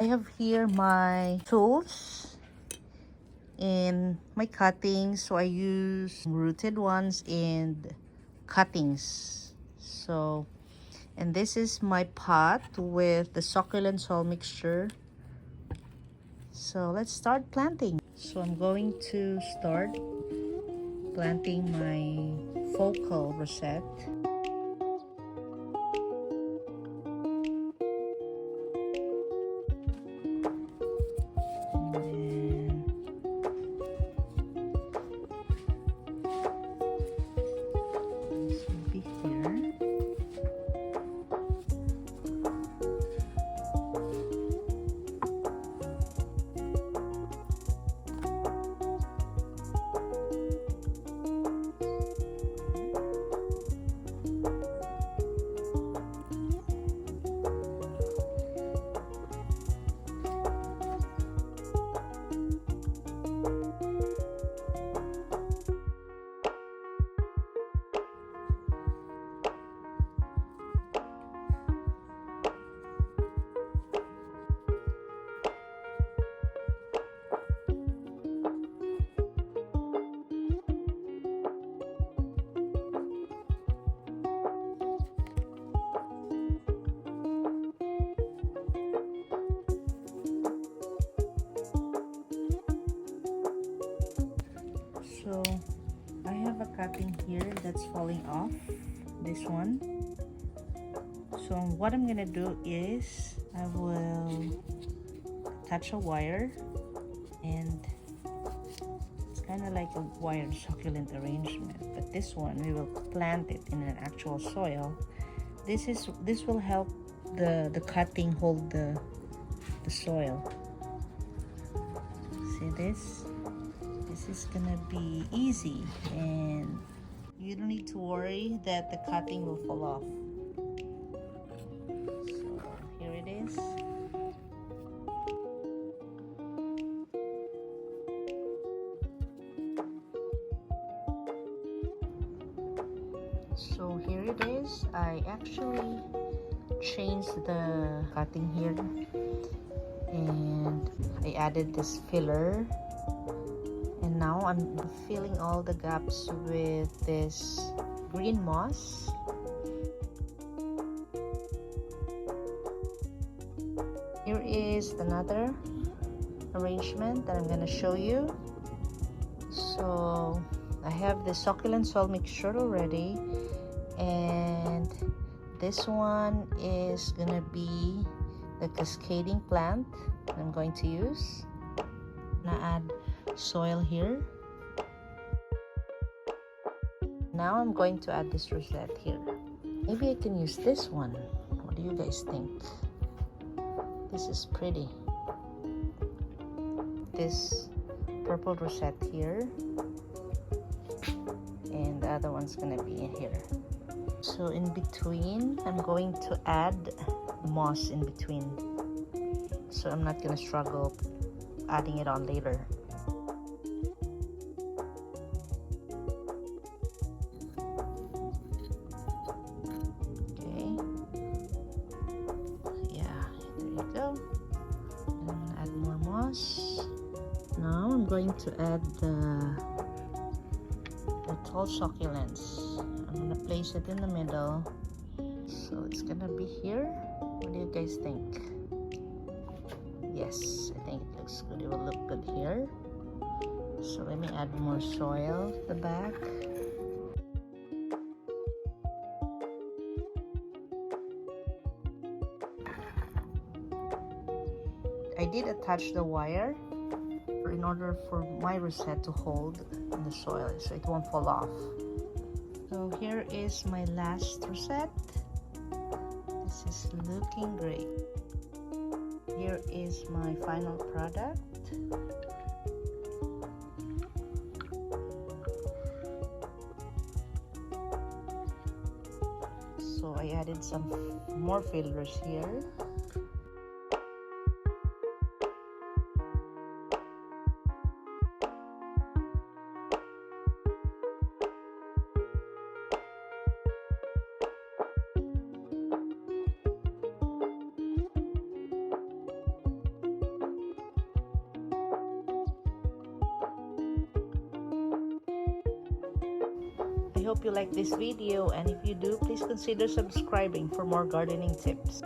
I have here my tools and my cuttings. So I use rooted ones and cuttings. So, and this is my pot with the succulent soil mixture. So let's start planting. So I'm going to start planting my focal rosette. So I have a cutting here that's falling off, this one. So what I'm gonna do is I will attach a wire, and it's kind of like a wired succulent arrangement, but this one we will plant it in an actual soil. This will help the cutting hold the soil. See this? This is gonna be easy, and you don't need to worry that the cutting will fall off. So here it is. So here it is. I actually changed the cutting here, and I added this filler, and now I'm filling all the gaps with this green moss. Here is another arrangement that I'm going to show you. So I have the succulent soil mixture already, and this one is going to be the cascading plant that I'm going to use. I'm going to add soil here. Now I'm going to add this rosette here. Maybe I can use this one. What do you guys think? This is pretty. This purple rosette here, and the other one's gonna be in here. So in between, I'm going to add moss in between, so I'm not gonna struggle adding it on later. Okay, yeah, there you go. And add more moss. Now I'm going to add the tall succulents. I'm gonna place it in the middle, so it's gonna be here. What do you guys think? Yes, I think it looks good. It will look good here. So let me add more soil at the back. I did attach the wire in order for my rosette to hold in the soil so it won't fall off. So here is my last rosette. This is looking great. Here is my final product. So I added some more fillers here. I hope you like this video, and if you do, please consider subscribing for more gardening tips.